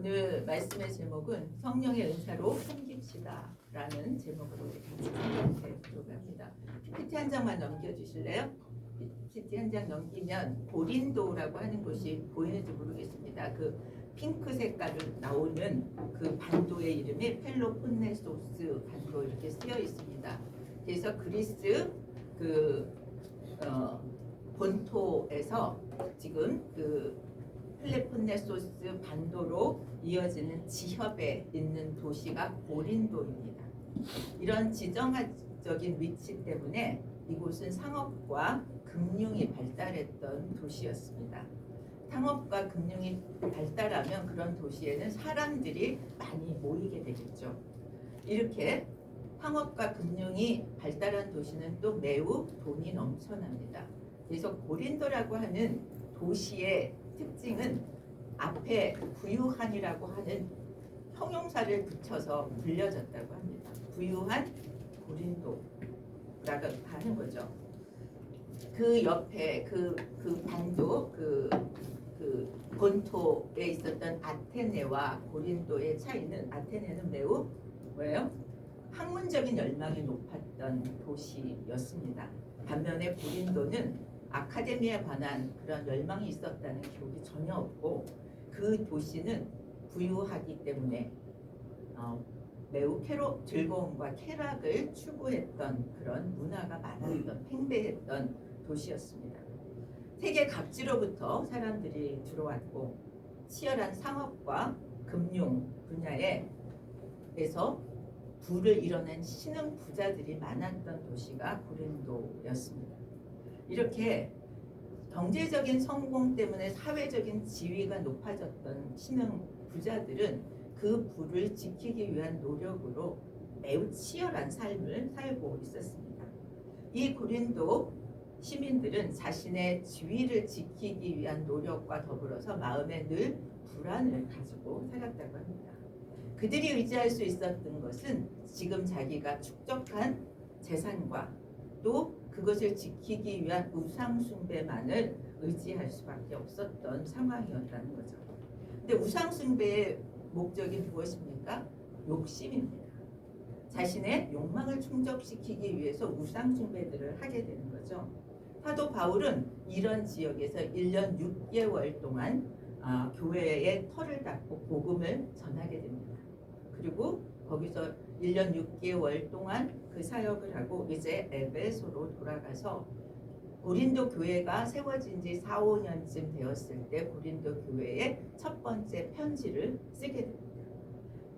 오늘 말씀의 제목은 성령의 은사로 섬깁시다 라는 제목으로 생각해 합니다. PPT 한 장만 넘겨주실래요? PPT 한 장 넘기면 고린도라고 하는 곳이 보이는지 모르겠습니다. 그 핑크 색깔로 나오는 그 반도의 이름이 펠로폰네소스 반도 이렇게 쓰여 있습니다. 그래서 그리스 본토에서 지금 그 펠로폰네소스 반도로 이어지는 지협에 있는 도시가 고린도입니다. 이런 지정학적인 위치 때문에 이곳은 상업과 금융이 발달했던 도시였습니다. 상업과 금융이 발달하면 그런 도시에는 사람들이 많이 모이게 되겠죠. 이렇게 상업과 금융이 발달한 도시는 또 매우 돈이 넘쳐납니다. 그래서 고린도라고 하는 도시의 특징은 앞에 부유한이라고 하는 형용사를 붙여서 불려졌다고 합니다. 부유한 고린도라고 하는 거죠. 그 옆에 그 반도 그 본토에 있었던 아테네와 고린도의 차이는 아테네는 매우 뭐예요? 학문적인 열망이 높았던 도시였습니다. 반면에 고린도는 아카데미에 관한 그런 열망이 있었다는 기록이 전혀 없고 그 도시는 부유하기 때문에 매우 즐거움과 쾌락을 추구했던 그런 문화가 많았던 팽배했던 도시였습니다. 세계 각지로부터 사람들이 들어왔고 치열한 상업과 금융 분야에서 부를 이뤄낸 신흥 부자들이 많았던 도시가 고린도였습니다. 이렇게 경제적인 성공 때문에 사회적인 지위가 높아졌던 신흥 부자들은 그 부를 지키기 위한 노력으로 매우 치열한 삶을 살고 있었습니다. 이 고린도 시민들은 자신의 지위를 지키기 위한 노력과 더불어서 마음에 늘 불안을 가지고 살았다고 합니다. 그들이 의지할 수 있었던 것은 지금 자기가 축적한 재산과 또 그것을 지키기 위한 우상 숭배만을 의지할 수밖에 없었던 상황이었다는 거죠. 근데 우상 숭배의 목적이 무엇입니까? 욕심입니다. 자신의 욕망을 충족시키기 위해서 우상 숭배들을 하게 되는 거죠. 사도 바울은 이런 지역에서 1년 6개월 동안 교회의 터를 닫고 복음을 전하게 됩니다. 그리고 거기서 1년 6개월 동안 그 사역을 하고 이제 에베소로 돌아가서 고린도 교회가 세워진 지 4, 5년쯤 되었을 때 고린도 교회의 첫 번째 편지를 쓰게 됩니다.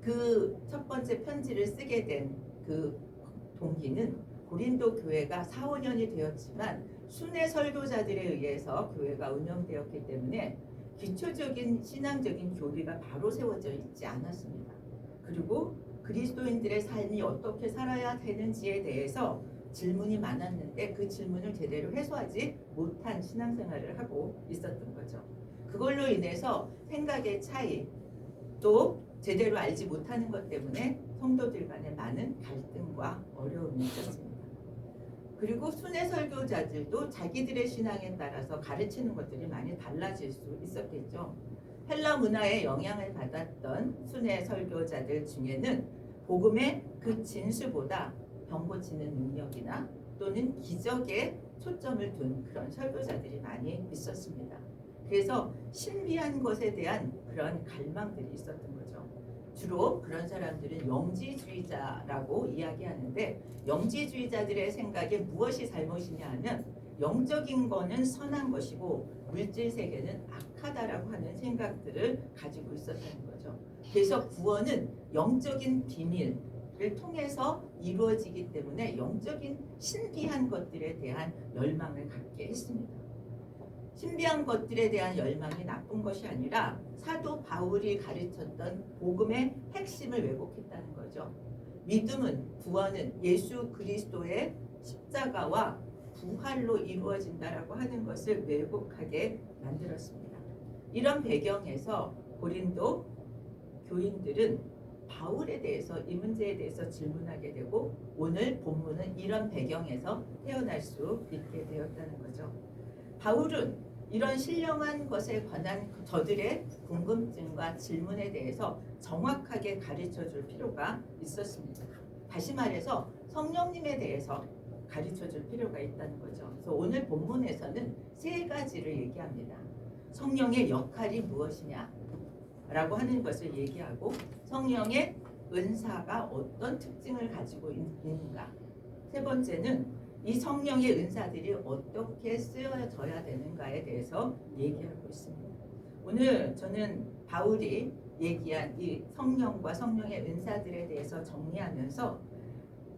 그 첫 번째 편지를 쓰게 된 그 동기는 고린도 교회가 4, 5년이 되었지만 순회 설교자들에 의해서 교회가 운영되었기 때문에 기초적인 신앙적인 교리가 바로 세워져 있지 않았습니다. 그리고 그리스도인들의 삶이 어떻게 살아야 되는지에 대해서 질문이 많았는데 그 질문을 제대로 해소하지 못한 신앙생활을 하고 있었던 거죠. 그걸로 인해서 생각의 차이 또 제대로 알지 못하는 것 때문에 성도들 간에 많은 갈등과 어려움이 있었습니다. 그리고 순회 설교자들도 자기들의 신앙에 따라서 가르치는 것들이 많이 달라질 수 있었겠죠. 헬라 문화에 영향을 받았던 순회 설교자들 중에는 복음의 그 진수보다 병 고치는 능력이나 또는 기적에 초점을 둔 그런 설교자들이 많이 있었습니다. 그래서 신비한 것에 대한 그런 갈망들이 있었던 거죠. 주로 그런 사람들은 영지주의자라고 이야기하는데 영지주의자들의 생각에 무엇이 잘못이냐 하면 영적인 거는 선한 것이고 물질 세계는 악하다라고 하는 생각들을 가지고 있었다는 거죠. 그래서 구원은 영적인 비밀을 통해서 이루어지기 때문에 영적인 신비한 것들에 대한 열망을 갖게 했습니다. 신비한 것들에 대한 열망이 나쁜 것이 아니라 사도 바울이 가르쳤던 복음의 핵심을 왜곡했다는 거죠. 믿음은 구원은 예수 그리스도의 십자가와 부활로 이루어진다라고 하는 것을 왜곡하게 만들었습니다. 이런 배경에서 고린도 교인들은 바울에 대해서 이 문제에 대해서 질문하게 되고 오늘 본문은 이런 배경에서 태어날 수 있게 되었다는 거죠. 바울은 이런 신령한 것에 관한 저들의 궁금증과 질문에 대해서 정확하게 가르쳐 줄 필요가 있었습니다. 다시 말해서 성령님에 대해서 가르쳐 줄 필요가 있다는 거죠. 그래서 오늘 본문에서는 세 가지를 얘기합니다. 성령의 역할이 무엇이냐 라고 하는 것을 얘기하고, 성령의 은사가 어떤 특징을 가지고 있는가, 세 번째는 이 성령의 은사들이 어떻게 쓰여져야 되는가에 대해서 얘기하고 있습니다. 오늘 저는 바울이 얘기한 이 성령과 성령의 은사들에 대해서 정리하면서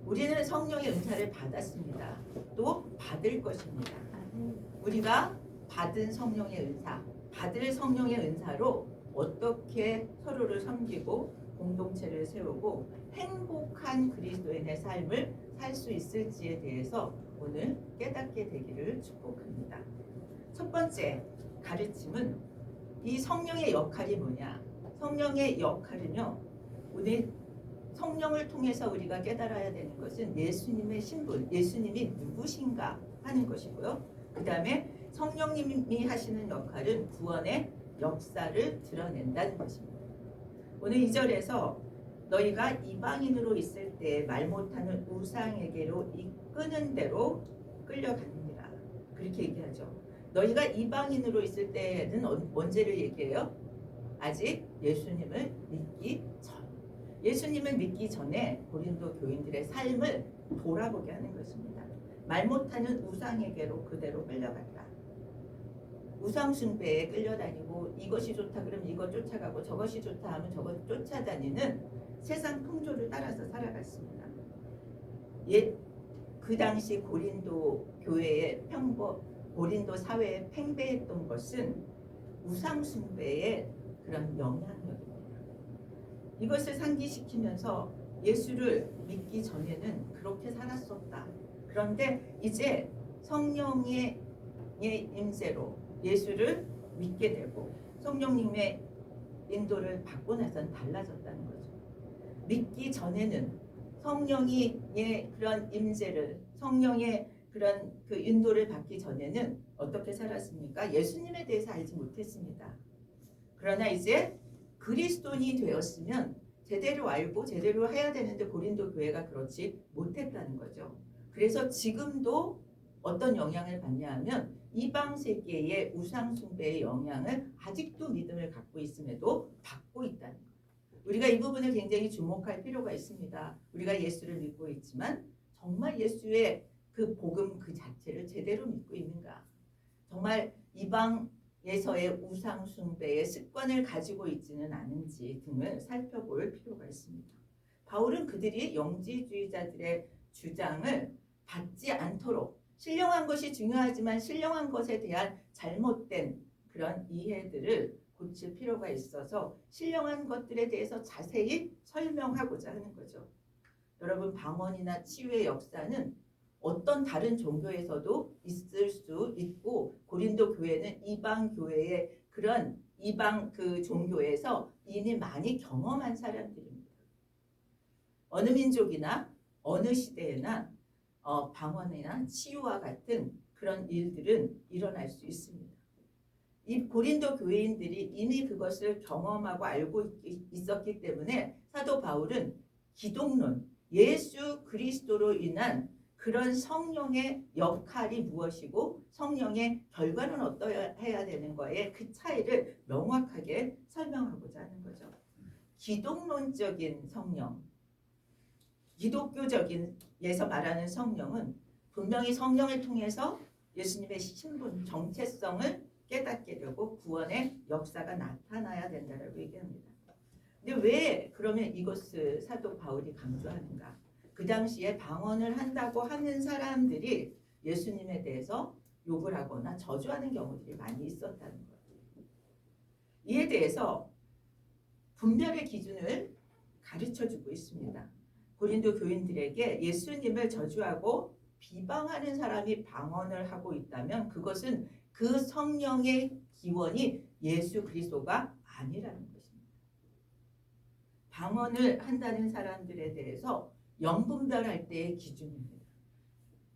우리는 성령의 은사를 받았습니다. 또 받을 것입니다. 우리가 받은 성령의 은사, 받을 성령의 은사로 어떻게 서로를 섬기고 공동체를 세우고 행복한 그리스도인의 삶을 살 수 있을지에 대해서 오늘 깨닫게 되기를 축복합니다. 첫 번째 가르침은 이 성령의 역할이 뭐냐? 성령의 역할은요, 오늘 성령을 통해서 우리가 깨달아야 되는 것은 예수님의 신분, 예수님이 누구신가 하는 것이고요. 그 다음에 성령님이 하시는 역할은 구원의 역사를 드러낸다는 것입니다. 오늘 2절에서 너희가 이방인으로 있을 때 말 못하는 우상에게로 이끄는 대로 끌려가느니라, 그렇게 얘기하죠. 너희가 이방인으로 있을 때는 언제를 얘기해요? 아직 예수님을 믿기 전, 예수님을 믿기 전에 고린도 교인들의 삶을 돌아보게 하는 것입니다. 말 못하는 우상에게로 그대로 끌려갔다. 우상 숭배에 끌려다니고 이것이 좋다 그러면 이것 쫓아가고 저것이 좋다 하면 저것 쫓아다니는 세상 풍조를 따라서 살아갔습니다. 그 당시 고린도 교회의 고린도 사회에 팽배했던 것은 우상 숭배의 그런 영향력입니다. 이것을 상기시키면서 예수를 믿기 전에는 그렇게 살았었다. 그런데 이제 성령의 임재로 예수를 믿게 되고 성령님의 인도를 받고 나서는 달라졌다는 거죠. 믿기 전에는 성령의 그런 임재를, 성령의 그런 그 인도를 받기 전에는 어떻게 살았습니까? 예수님에 대해서 알지 못했습니다. 그러나 이제 그리스도인이 되었으면 제대로 알고 제대로 해야 되는데 고린도 교회가 그렇지 못했다는 거죠. 그래서 지금도 어떤 영향을 받냐 하면 이방 세계의 우상 숭배의 영향을 아직도 믿음을 갖고 있음에도 받고 있다는 거예요. 우리가 이 부분을 굉장히 주목할 필요가 있습니다. 우리가 예수를 믿고 있지만 정말 예수의 그 복음 그 자체를 제대로 믿고 있는가? 정말 이방에서의 우상 숭배의 습관을 가지고 있지는 않은지 등을 살펴볼 필요가 있습니다. 바울은 그들이 영지주의자들의 주장을 받지 않도록, 신령한 것이 중요하지만 신령한 것에 대한 잘못된 그런 이해들을 고칠 필요가 있어서 신령한 것들에 대해서 자세히 설명하고자 하는 거죠. 여러분, 방언이나 치유의 역사는 어떤 다른 종교에서도 있을 수 있고 고린도 교회는 이방 교회의 그런 이방 그 종교에서 이미 많이 경험한 사람들입니다. 어느 민족이나 어느 시대에나 방언이나 치유와 같은 그런 일들은 일어날 수 있습니다. 이 고린도 교인들이 이미 그것을 경험하고 알고 있었기 때문에 사도 바울은 기독론, 예수 그리스도로 인한 그런 성령의 역할이 무엇이고 성령의 결과는 어떠해야 되는 거에 그 차이를 명확하게 설명하고자 하는 거죠. 기독론적인 성령, 기독교적인 예서 말하는 성령은 분명히 성령을 통해서 예수님의 신분, 정체성을 깨닫게 되고 구원의 역사가 나타나야 된다라고 얘기합니다. 근데 왜 그러면 이것을 사도 바울이 강조하는가? 그 당시에 방언을 한다고 하는 사람들이 예수님에 대해서 욕을 하거나 저주하는 경우들이 많이 있었다는 거예요. 이에 대해서 분별의 기준을 가르쳐주고 있습니다. 고린도 교인들에게 예수님을 저주하고 비방하는 사람이 방언을 하고 있다면 그것은 그 성령의 기원이 예수 그리스도가 아니라는 것입니다. 방언을 한다는 사람들에 대해서 영분별할 때의 기준입니다.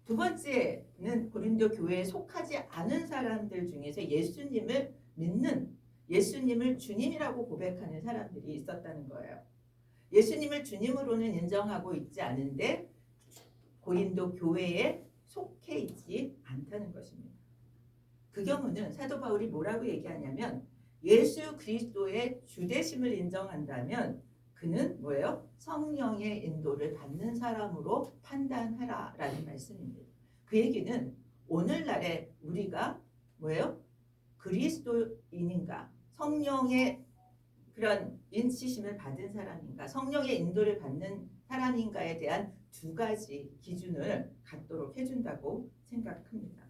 두 번째는 고린도 교회에 속하지 않은 사람들 중에서 예수님을 믿는, 예수님을 주님이라고 고백하는 사람들이 있었다는 거예요. 예수님을 주님으로는 인정하고 있지 않은데 고린도 교회에 속해 있지 않다는 것입니다. 그 경우는 사도 바울이 뭐라고 얘기하냐면 예수 그리스도의 주되심을 인정한다면 그는 뭐예요? 성령의 인도를 받는 사람으로 판단하라 라는 말씀입니다. 그 얘기는 오늘날에 우리가 뭐예요? 그리스도인인가? 성령의 그런 인치심을 받은 사람인가? 성령의 인도를 받는 사람인가에 대한 두 가지 기준을 갖도록 해준다고 생각합니다.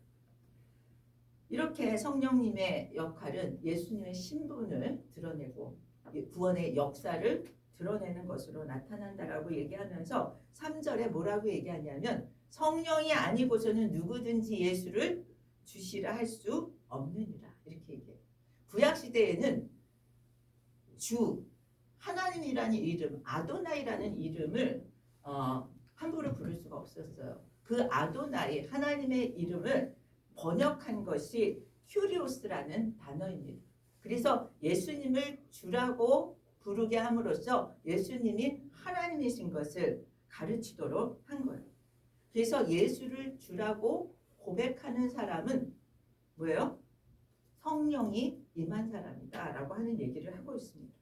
이렇게 성령님의 역할은 예수님의 신분을 드러내고 구원의 역사를 드러내는 것으로 나타난다라고 얘기하면서 3절에 뭐라고 얘기하냐면 성령이 아니고서는 누구든지 예수를 주시라 할 수 없느니라 이렇게 얘기해요. 구약시대에는 주, 하나님이라는 이름, 아도나이라는 이름을 함부로 부를 수가 없었어요. 그 아도나이, 하나님의 이름을 번역한 것이 큐리오스라는 단어입니다. 그래서 예수님을 주라고 부르게 함으로써 예수님이 하나님이신 것을 가르치도록 한 거예요. 그래서 예수를 주라고 고백하는 사람은 뭐예요? 성령이 임한 사람이다 라고 하는 얘기를 하고 있습니다.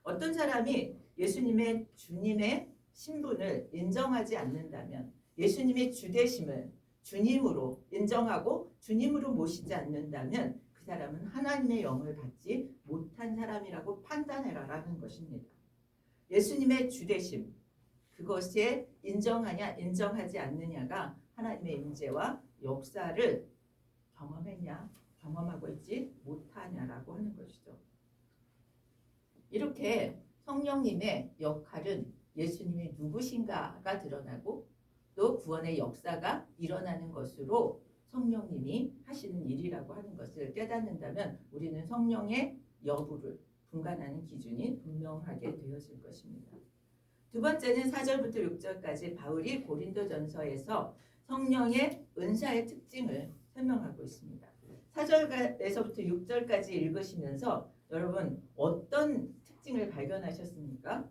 어떤 사람이 예수님의 주님의 신분을 인정하지 않는다면 예수님의 주되심을 주님으로 인정하고 주님으로 모시지 않는다면 그 사람은 하나님의 영을 받지 못한 사람이라고 판단해라라는 것입니다. 예수님의 주되심 그것에 인정하냐 인정하지 않느냐가 하나님의 임재와 역사를 경험했냐 경험하고 있지 못하냐라고 하는 것이죠. 이렇게 성령님의 역할은 예수님이 누구신가가 드러나고 또 구원의 역사가 일어나는 것으로 성령님이 하시는 일이라고 하는 것을 깨닫는다면 우리는 성령의 여부를 분간하는 기준이 분명하게 되어질 것입니다. 두 번째는 4절부터 6절까지 바울이 고린도전서에서 성령의 은사의 특징을 설명하고 있습니다. 4절에서부터 6절까지 읽으시면서 여러분 어떤 특징을 발견하셨습니까?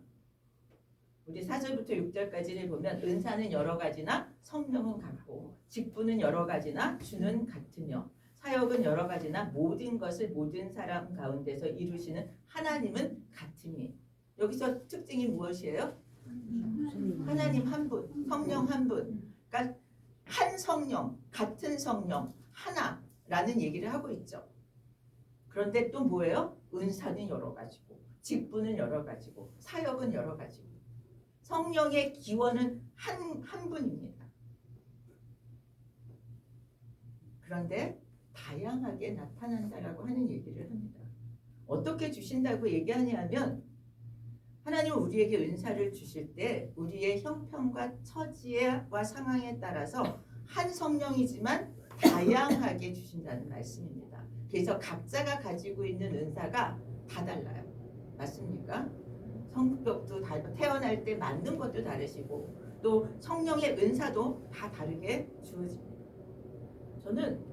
우리 4절부터 6절까지를 보면 은사는 여러 가지나 성령은 같고 직분은 여러 가지나 주는 같으며 사역은 여러 가지나 모든 것을 모든 사람 가운데서 이루시는 하나님은 같으니 여기서 특징이 무엇이에요? 하나님 한 분, 성령 한 분. 그러니까 한 성령, 같은 성령, 하나라는 얘기를 하고 있죠. 그런데 또 뭐예요? 은사는 여러 가지고 직분은 여러 가지고 사역은 여러 가지고 성령의 기원은 한 분입니다. 그런데 다양하게 나타난다라고 하는 얘기를 합니다. 어떻게 주신다고 얘기하냐면 하나님은 우리에게 은사를 주실 때 우리의 형편과 처지와 상황에 따라서 한 성령이지만 다양하게 주신다는 말씀입니다. 그래서 각자가 가지고 있는 은사가 다 달라요. 맞습니까? 성격도 태어날 때 맞는 것도 다르시고 또 성령의 은사도 다 다르게 주어집니다. 저는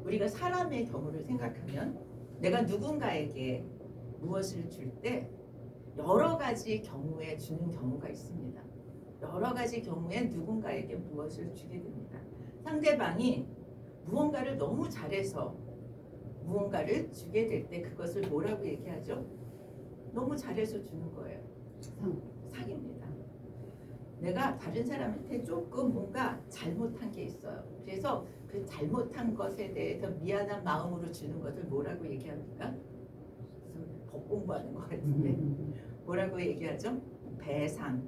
우리가 사람의 경우를 생각하면 내가 누군가에게 무엇을 줄 때 여러 가지 경우에 주는 경우가 있습니다. 여러 가지 경우에 누군가에게 무엇을 주게 됩니다. 상대방이 무언가를 너무 잘해서 무언가를 주게 될 때 그것을 뭐라고 얘기하죠? 너무 잘해서 주는 거예요. 상입니다. 내가 다른 사람한테 조금 뭔가 잘못한 게 있어요. 그래서 그 잘못한 것에 대해서 미안한 마음으로 주는 것을 뭐라고 얘기합니까? 법 공부하는 것 같은데 뭐라고 얘기하죠? 배상.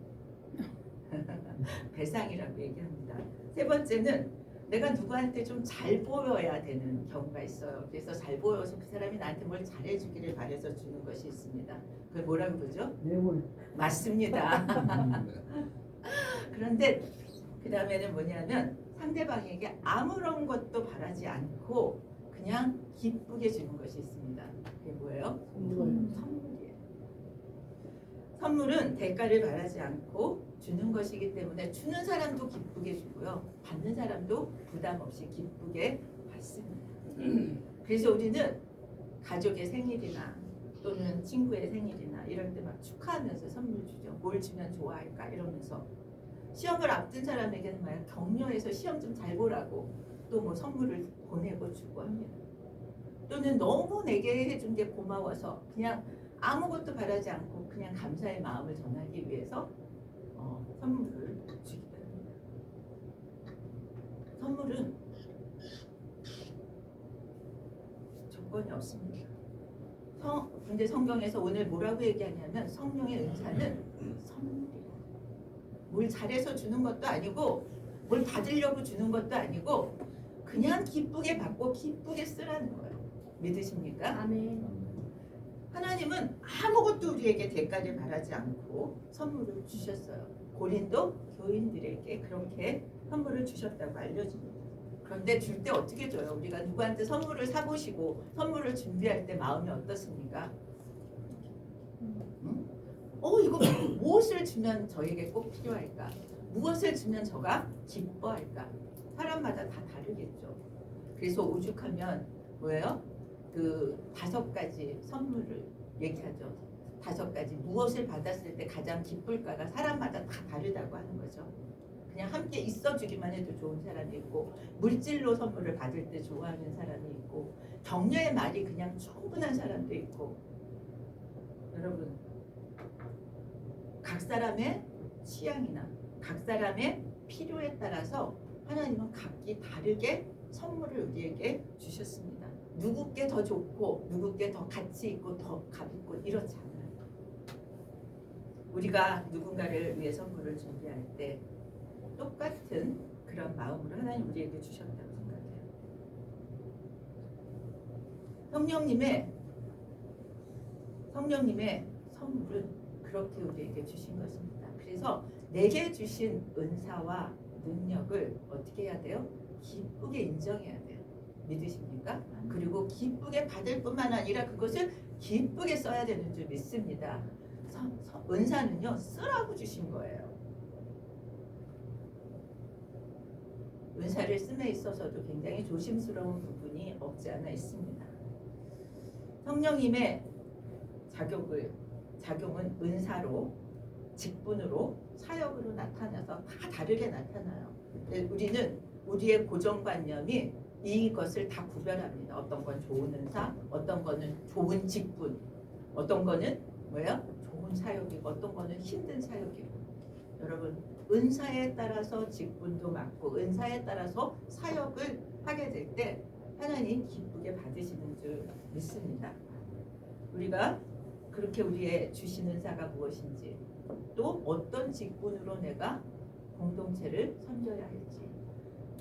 배상이라고 얘기합니다. 세 번째는 내가 누구한테 좀 잘 보여야 되는 경우가 있어요. 그래서 잘 보여서 그 사람이 나한테 뭘 잘해주기를 바라서 주는 것이 있습니다. 그걸 뭐라고 그러죠? 뇌물. 맞습니다. 그런데 그 다음에는 뭐냐면 상대방에게 아무런 것도 바라지 않고 그냥 기쁘게 주는 것이 있습니다. 그게 뭐예요? 선물이에요. 선물은 대가를 바라지 않고 주는 것이기 때문에 주는 사람도 기쁘게 주고요. 받는 사람도 부담 없이 기쁘게 받습니다. 그래서 우리는 가족의 생일이나 또는 친구의 생일이나 이럴 때 막 축하하면서 선물 주죠. 뭘 주면 좋아할까 이러면서 시험을 앞둔 사람에게는 막 격려해서 시험 좀 잘 보라고 또 뭐 선물을 보내고 주고 합니다. 또는 너무 내게 해준 게 고마워서 그냥 아무것도 바라지 않고 그냥 감사의 마음을 전하기 위해서 선물을 주기도 합니다. 선물은 조건이 없습니다. 근데 성경에서 오늘 뭐라고 얘기하냐면 성령의 은사는 선물이에요. 뭘 잘해서 주는 것도 아니고 뭘 받으려고 주는 것도 아니고 그냥 기쁘게 받고 기쁘게 쓰라는 거예요. 믿으십니까? 아멘. 하나님은 아무것도 우리에게 대가를 바라지 않고 선물을 주셨어요. 고린도 교인들에게 그렇게 선물을 주셨다고 알려집니다. 그런데 줄 때 어떻게 줘요? 우리가 누구한테 선물을 사보시고 선물을 준비할 때 마음이 어떻습니까? 응? 이거 무엇을 주면 저에게 꼭 필요할까? 무엇을 주면 저가 기뻐할까? 사람마다 다 다르겠죠. 그래서 오죽하면 뭐예요? 그 5가지 선물을 얘기하죠. 5가지 무엇을 받았을 때 가장 기쁠까가 사람마다 다 다르다고 하는 거죠. 그냥 함께 있어주기만 해도 좋은 사람이 있고 물질로 선물을 받을 때 좋아하는 사람이 있고 격려의 말이 그냥 충분한 사람도 있고 여러분 각 사람의 취향이나 각 사람의 필요에 따라서 하나님은 각기 다르게 선물을 우리에게 주셨습니다. 누구께 더 좋고 누구께 더 가치 있고 더 값있고 이렇지 않아요. 우리가 누군가를 위해 선물을 준비할 때 똑같은 그런 마음으로 하나님 우리에게 주셨다고 생각해요. 성령님의 선물은 그렇게 우리에게 주신 것입니다. 그래서 내게 주신 은사와 능력을 어떻게 해야 돼요? 기쁘게 인정해야 돼요. 믿으십니까? 그리고 기쁘게 받을 뿐만 아니라 그것을 기쁘게 써야 되는 줄 믿습니다. 은사는요 쓰라고 주신 거예요. 은사를 씀에 있어서도 굉장히 조심스러운 부분이 없지 않아 있습니다. 성령님의 작용은 은사로, 직분으로, 사역으로 나타나서 다 다르게 나타나요. 우리는 우리의 고정관념이 이것을 다 구별합니다. 어떤 건 좋은 은사, 어떤 거는 좋은 직분, 어떤 거는 뭐예요? 좋은 사역이고 어떤 거는 힘든 사역이고. 여러분 은사에 따라서 직분도 맡고 은사에 따라서 사역을 하게 될 때 하나님 기쁘게 받으시는 줄 믿습니다. 우리가 그렇게 우리의 주신 은사가 무엇인지 또 어떤 직분으로 내가 공동체를 섬겨야 할지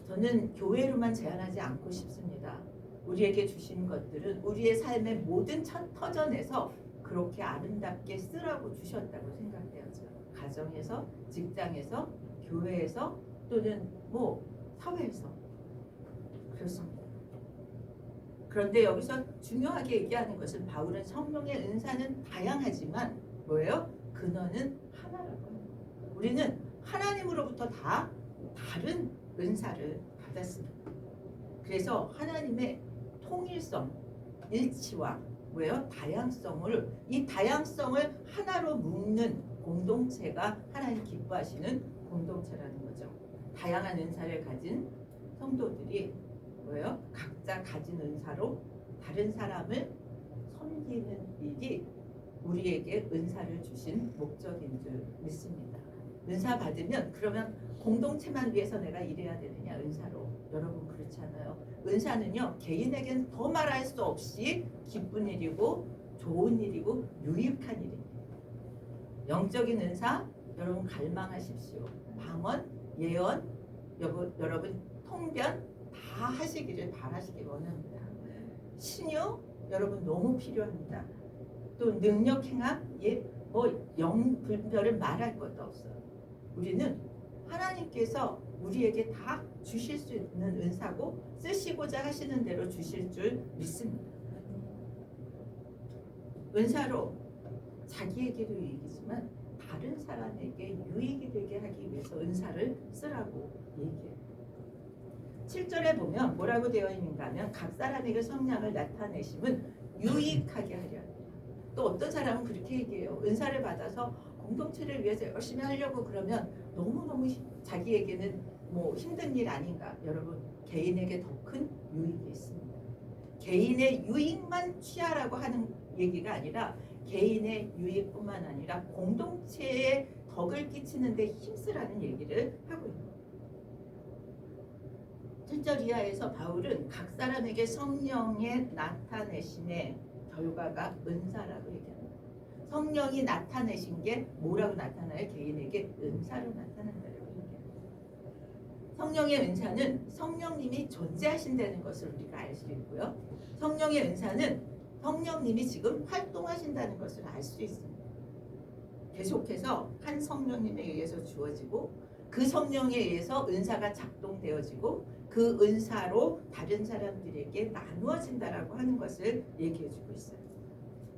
저는 교회로만 제한하지 않고 싶습니다. 우리에게 주신 것들은 우리의 삶의 모든 터전에서 그렇게 아름답게 쓰라고 주셨다고 생각되어져요. 가정에서, 직장에서, 교회에서 또는 뭐 사회에서 그렇습니다. 그런데 여기서 중요하게 얘기하는 것은 바울은 성령의 은사는 다양하지만 뭐예요? 근원은 하나라고 하는 거예요. 우리는 하나님으로부터 다 다른 은사를 받았습니다. 그래서 하나님의 통일성, 일치와 뭐예요? 이 다양성을 하나로 묶는 공동체가 하나님 기뻐하시는 공동체라는 거죠. 다양한 은사를 가진 성도들이 뭐예요? 각자 가진 은사로 다른 사람을 섬기는 일이 우리에게 은사를 주신 목적인 줄 믿습니다. 은사 받으면 그러면 공동체만 위해서 내가 일해야 되느냐 은사로. 여러분 그렇지 않아요. 은사는요 개인에겐 더 말할 수 없이 기쁜 일이고 좋은 일이고 유익한 일입니다. 영적인 은사 여러분 갈망하십시오. 방언, 예언, 여러분 통변 다 하시기를 바라시기 원합니다. 신유 여러분 너무 필요합니다. 또 능력 행함 영분별을 말할 것도 없어요. 우리는 하나님께서 우리에게 다 주실 수 있는 은사고 쓰시고자 하시는 대로 주실 줄 믿습니다. 은사로 자기에게도 유익이지만 다른 사람에게 유익이 되게 하기 위해서 은사를 쓰라고 얘기해요. 7절에 보면 뭐라고 되어 있는가 하면 각 사람에게 성량을 나타내심은 유익하게 하려. 또 어떤 사람은 그렇게 얘기해요. 은사를 받아서 공동체를 위해서 열심히 하려고 그러면 너무너무 자기에게는 뭐 힘든 일 아닌가. 여러분, 개인에게 더 큰 유익이 있습니다. 개인의 유익만 취하라고 하는 얘기가 아니라 개인의 유익뿐만 아니라 공동체에 덕을 끼치는 데 힘쓰라는 얘기를 하고 있는 거예요. 7절 이하에서 바울은 각 사람에게 성령의 나타내심의 결과가 은사라고 얘기합니다. 성령이 나타내신 게 뭐라고 나타나요? 개인에게 은사로 나타난다고 얘기합니다. 성령의 은사는 성령님이 존재하신다는 것을 우리가 알 수 있고요. 성령의 은사는 성령님이 지금 활동하신다는 것을 알 수 있습니다. 계속해서 한 성령님에 의해서 주어지고 그 성령에 의해서 은사가 작동되어지고 그 은사로 다른 사람들에게 나누어진다라고 하는 것을 얘기해주고 있어요.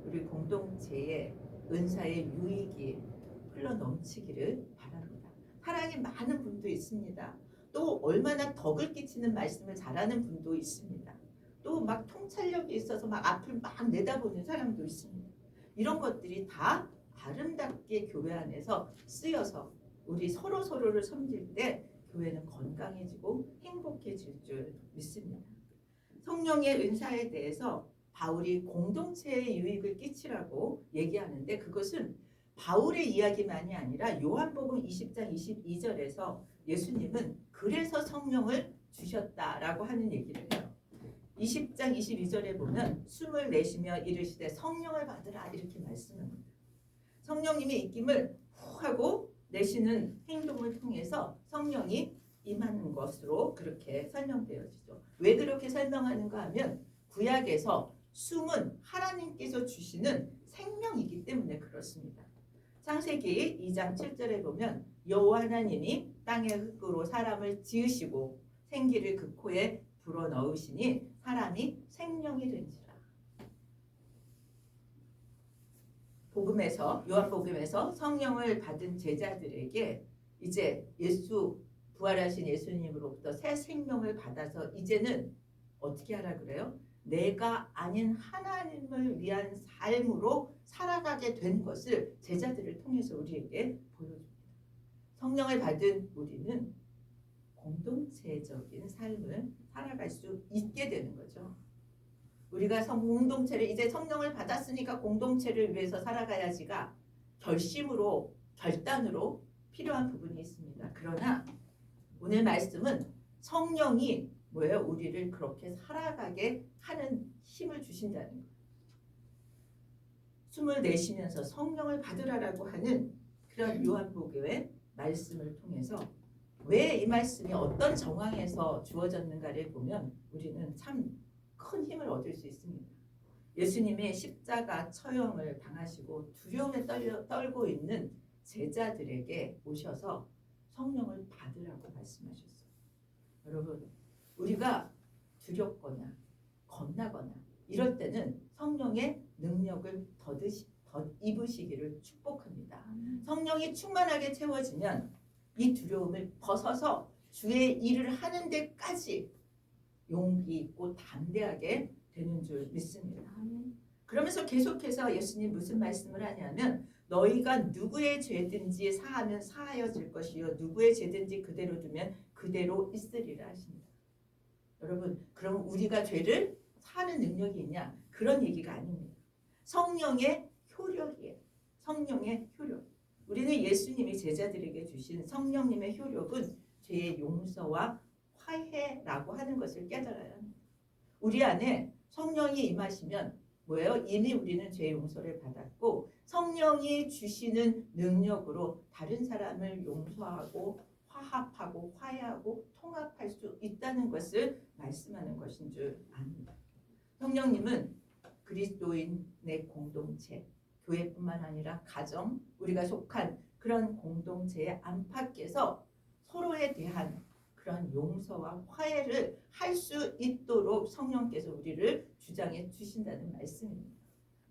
우리 공동체에 은사의 유익이 흘러 넘치기를 바랍니다. 사랑이 많은 분도 있습니다. 또 얼마나 덕을 끼치는 말씀을 잘하는 분도 있습니다. 또 막 통찰력이 있어서 막 앞을 막 내다보는 사람도 있습니다. 이런 것들이 다 아름답게 교회 안에서 쓰여서 우리 서로를 섬길 때 교회는 건강해지고 행복해질 줄 믿습니다. 성령의 은사에 대해서 바울이 공동체에 유익을 끼치라고 얘기하는데 그것은 바울의 이야기만이 아니라 요한복음 20장 22절에서 예수님은 그래서 성령을 주셨다라고 하는 얘기를 해요. 20장 22절에 보면 숨을 내쉬며 이르시되 성령을 받으라 이렇게 말씀합니다. 성령님의 입김을 후 하고 내쉬는 행동을 통해서 성령이 임하는 것으로 그렇게 설명되어지죠. 왜 그렇게 설명하는가 하면 구약에서 숨은 하나님께서 주시는 생명이기 때문에 그렇습니다. 창세기 2장 7절에 보면 여호와 하나님이 땅의 흙으로 사람을 지으시고 생기를 그 코에 불어넣으시니 사람이 생명이 된지라. 복음에서 요한복음에서 성령을 받은 제자들에게 이제 부활하신 예수님으로부터 새 생명을 받아서 이제는 어떻게 하라 그래요? 내가 아닌 하나님을 위한 삶으로 살아가게 된 것을 제자들을 통해서 우리에게 보여줍니다. 성령을 받은 우리는 공동체적인 삶을 살아갈 수 있게 되는 거죠. 우리가 공동체를 이제 성령을 받았으니까 공동체를 위해서 살아가야지가 결단으로 필요한 부분이 있습니다. 그러나 오늘 말씀은 성령이 뭐예요? 우리를 그렇게 살아가게 하는 힘을 주신다는 거예요. 숨을 내쉬면서 성령을 받으라라고 하는 그런 요한복음의 말씀을 통해서 왜 이 말씀이 어떤 정황에서 주어졌는가를 보면 우리는 참 큰 힘을 얻을 수 있습니다. 예수님의 십자가 처형을 당하시고 두려움에 떨고 있는 제자들에게 오셔서 성령을 받으라고 말씀하셨어요. 여러분, 우리가 두렵거나 겁나거나 이럴 때는 성령의 능력을 더 입으시기를 축복합니다. 성령이 충만하게 채워지면 이 두려움을 벗어서 주의 일을 하는 데까지 용기 있고 담대하게 되는 줄 믿습니다. 그러면서 계속해서 예수님 무슨 말씀을 하냐면 너희가 누구의 죄든지 사하면 사하여질 것이요 누구의 죄든지 그대로 두면 그대로 있으리라 하십니다. 여러분, 그럼 우리가 죄를 사하는 능력이 있냐? 그런 얘기가 아닙니다. 성령의 효력이에요. 성령의 효력. 우리는 예수님이 제자들에게 주신 성령님의 효력은 죄의 용서와 화해라고 하는 것을 깨달아야 합니다. 우리 안에 성령이 임하시면 뭐예요? 이미 우리는 죄 용서를 받았고 성령이 주시는 능력으로 다른 사람을 용서하고 화합하고 화해하고 통합할 수 있다는 것을 말씀하는 것인 줄 압니다. 성령님은 그리스도인의 공동체, 교회뿐만 아니라 가정, 우리가 속한 그런 공동체의 안팎에서 서로에 대한 그런 용서와 화해를 할 수 있도록 성령께서 우리를 주장해 주신다는 말씀입니다.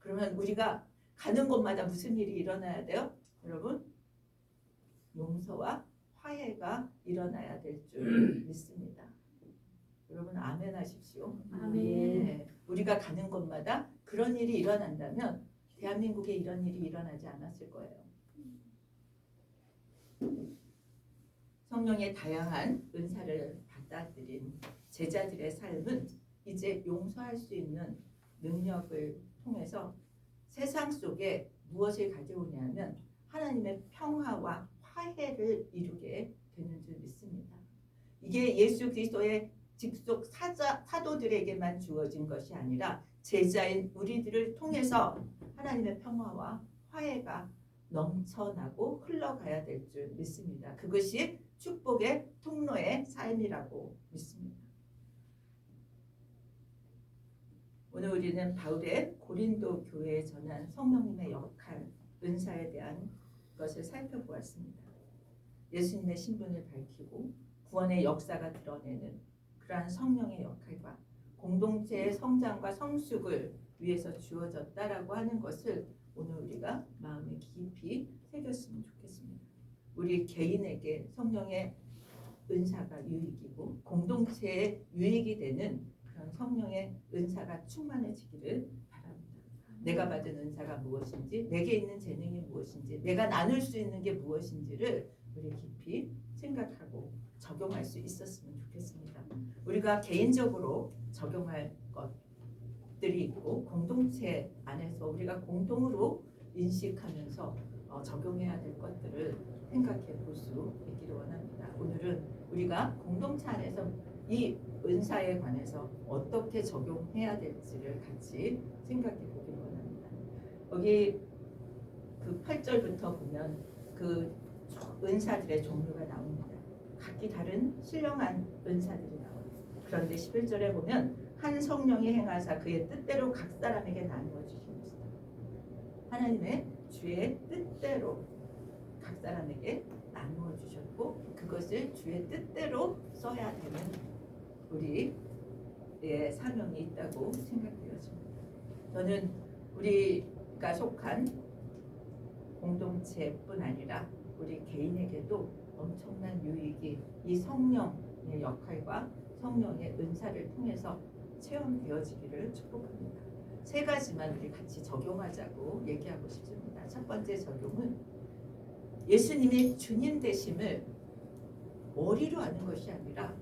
그러면 우리가 가는 곳마다 무슨 일이 일어나야 돼요? 여러분, 용서와 화해가 일어나야 될 줄 믿습니다. 여러분 아멘 하십시오. 아멘. 네, 우리가 가는 곳마다 그런 일이 일어난다면 대한민국에 이런 일이 일어나지 않았을 거예요. 성령의 다양한 은사를 받아들인 제자들의 삶은 이제 용서할 수 있는 능력을 통해서 세상 속에 무엇을 가져오냐면 하나님의 평화와 화해를 이루게 되는 줄 믿습니다. 이게 예수 그리스도의 직속 사도들에게만 주어진 것이 아니라 제자인 우리들을 통해서 하나님의 평화와 화해가 넘쳐나고 흘러가야 될 줄 믿습니다. 그것이 축복의 통로의 삶이라고 믿습니다. 오늘 우리는 바울의 고린도 교회에 전한 성령님의 역할, 은사에 대한 것을 살펴보았습니다. 예수님의 신분을 밝히고 구원의 역사가 드러내는 그러한 성령의 역할과 공동체의 성장과 성숙을 위해서 주어졌다라고 하는 것을 오늘 우리가 마음에 깊이 새겼으면 좋겠습니다. 우리 개인에게 성령의 은사가 유익이고 공동체에 유익이 되는 그런 성령의 은사가 충만해지기를 바랍니다. 내가 받은 은사가 무엇인지, 내게 있는 재능이 무엇인지, 내가 나눌 수 있는 게 무엇인지를 우리 깊이 생각하고 적용할 수 있었으면 좋겠습니다. 우리가 개인적으로 적용할 것들이 있고 공동체 안에서 우리가 공동으로 인식하면서 적용해야 될 것들을 생각해 볼 수 있기를 원합니다. 오늘은 우리가 공동체 안에서 이 은사에 관해서 어떻게 적용해야 될지를 같이 생각해 보기를 원합니다. 여기 그 8절부터 보면 그 은사들의 종류가 나옵니다. 각기 다른 신령한 은사들이 나와요. 그런데 11절에 보면 한 성령이 행하사 그의 뜻대로 각 사람에게 나누어 주십니다. 하나님의 주의 뜻대로 각 사람에게 나누어 주셨고 그것을 주의 뜻대로 써야 되는 우리의 사명이 있다고 생각되었습니다. 저는 우리가 속한 공동체뿐 아니라 우리 개인에게도 엄청난 유익이 이 성령의 역할과 성령의 은사를 통해서 체험되어지기를 축복합니다. 세 가지만 우리 같이 적용하자고 얘기하고 싶습니다. 첫 번째 적용은 예수님이 주님 되심을 머리로 아는 것이 아니라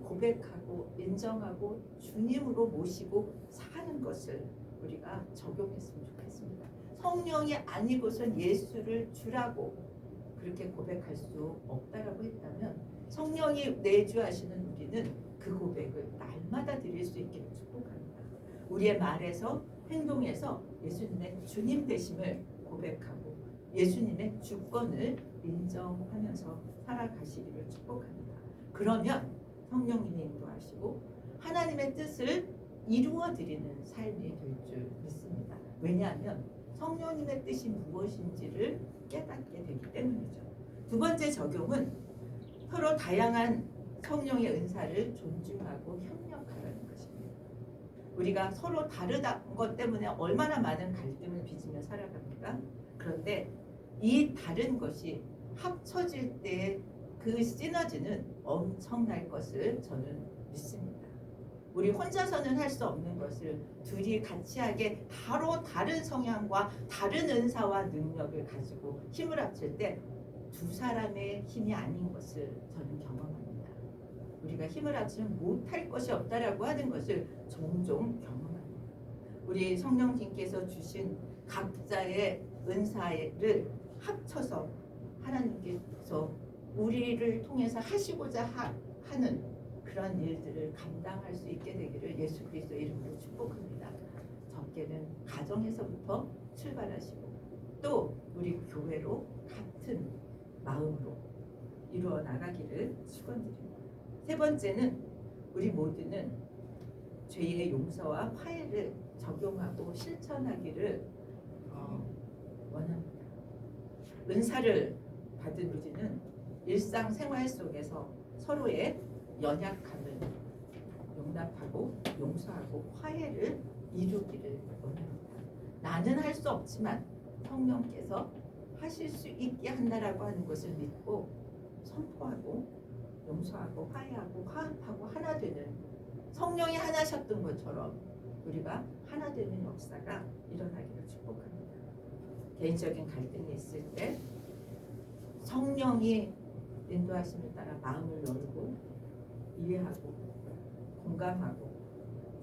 고백하고 인정하고 주님으로 모시고 사는 것을 우리가 적용했으면 좋겠습니다. 성령이 아니고선 예수를 주라고 그렇게 고백할 수 없다라고 했다면 성령이 내주하시는 우리는 그 고백을 날마다 드릴 수 있게 축복합니다. 우리의 말에서 행동에서 예수님의 주님 되심을 고백하고 예수님의 주권을 인정하면서 살아가시기를 축복합니다. 그러면 성령님이 인도하시고 하나님의 뜻을 이루어드리는 삶이 될 줄 믿습니다. 왜냐하면 성령님의 뜻이 무엇인지를 깨닫게 되기 때문이죠. 두 번째 적용은 서로 다양한 성령의 은사를 존중하고 협력하라는 것입니다. 우리가 서로 다르다는 것 때문에 얼마나 많은 갈등을 빚으며 살아갑니까? 그런데 이 다른 것이 합쳐질 때 그 시너지는 엄청날 것을 저는 믿습니다. 우리 혼자서는 할 수 없는 것을 둘이 같이 하게 바로 다른 성향과 다른 은사와 능력을 가지고 힘을 합칠 때 두 사람의 힘이 아닌 것을 저는 경험합니다. 우리가 힘을 합치면 못할 것이 없다라고 하는 것을 종종 경험합니다. 우리 성령님께서 주신 각자의 은사를 합쳐서 하나님께서 우리를 통해서 하시고자 하는 그런 일들을 감당할 수 있게 되기를 예수 그리스도 이름으로 축복합니다. 적게는 가정에서부터 출발하시고 또 우리 교회로 같은 마음으로 이루어 나가기를 축원드립니다. 세 번째는 우리 모두는 죄의 용서와 화해를 적용하고 실천하기를 원합니다. 은사를 받은 우리는 일상생활 속에서 서로의 연약함을 용납하고 용서하고 화해를 이루기를 원합니다. 나는 할 수 없지만 성령께서 하실 수 있게 한다라고 하는 것을 믿고 선포하고 용서하고 화해하고 화합하고 하나 되는, 성령이 하나셨던 것처럼 우리가 하나 되는 역사가 일어나기를 축복합니다. 개인적인 갈등이 있을 때 성령이 인도하심을 따라 마음을 열고 이해하고 공감하고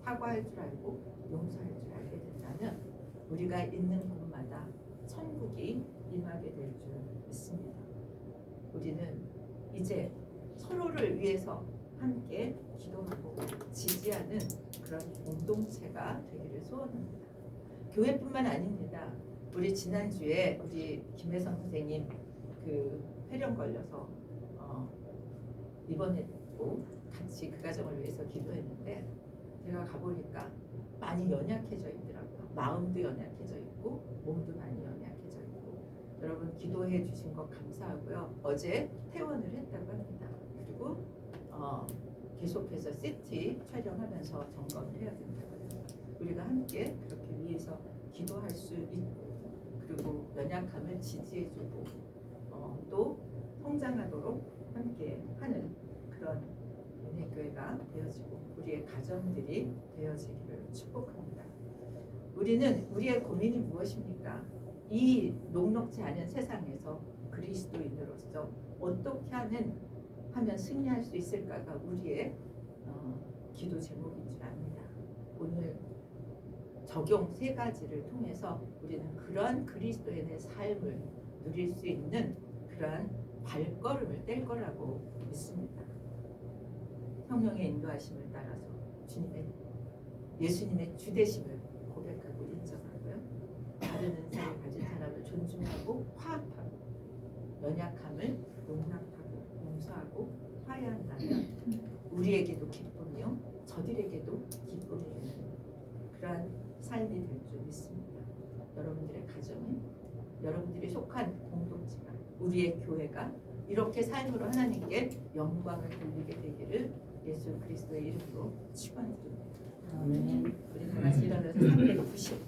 사과할 줄 알고 용서할 줄 알게 된다면 우리가 있는 곳마다 천국이 임하게 될 줄 믿습니다. 우리는 이제 서로를 위해서 함께 기도하고 지지하는 그런 공동체가 되기를 소원합니다. 교회뿐만 아닙니다. 우리 지난주에 우리 김혜성 선생님 그 폐렴 걸려서 입원했고 같이 그 가정을 위해서 기도했는데 제가 가보니까 많이 연약해져 있더라고요. 마음도 연약해져 있고 몸도 많이 연약해져 있고, 여러분 기도해 주신 것 감사하고요. 어제 퇴원을 했다고 합니다. 그리고 계속해서 CT 촬영하면서 점검을 해야 된다고 합니다. 우리가 함께 그렇게 위해서 기도할 수 있고, 그리고 연약함을 지지해주고 또 성장하도록 함께 하는 그런 은혜교회가 되어지고 우리의 가정들이 되어지기를 축복합니다. 우리는 우리의 고민이 무엇입니까? 이 녹록지 않은 세상에서 그리스도인으로서 어떻게 하면 승리할 수 있을까가 우리의 기도 제목인 줄 압니다. 오늘 적용 3가지를 통해서 우리는 그러한 그리스도인의 삶을 누릴 수 있는 그러한 발걸음을 뗄 거라고 믿습니다. 성령의 인도하심을 따라서 예수님의 주되심을 고백하고 인정하고요. 다른 은사를 가진 사람을 존중하고 화합하고 연약함을 용납하고 용서하고 화해한다면 우리에게도 기쁨이요 저들에게도 기쁨이 되는 그러한 삶이 될 줄 믿습니다. 여러분들의 가정은, 여러분들이 속한 공동체가, 우리의 교회가 이렇게 삶으로 하나님께 영광을 돌리게 되기를 예수 그리스도의 이름으로 축원드립니다. 우리 다 같이 일어나서 390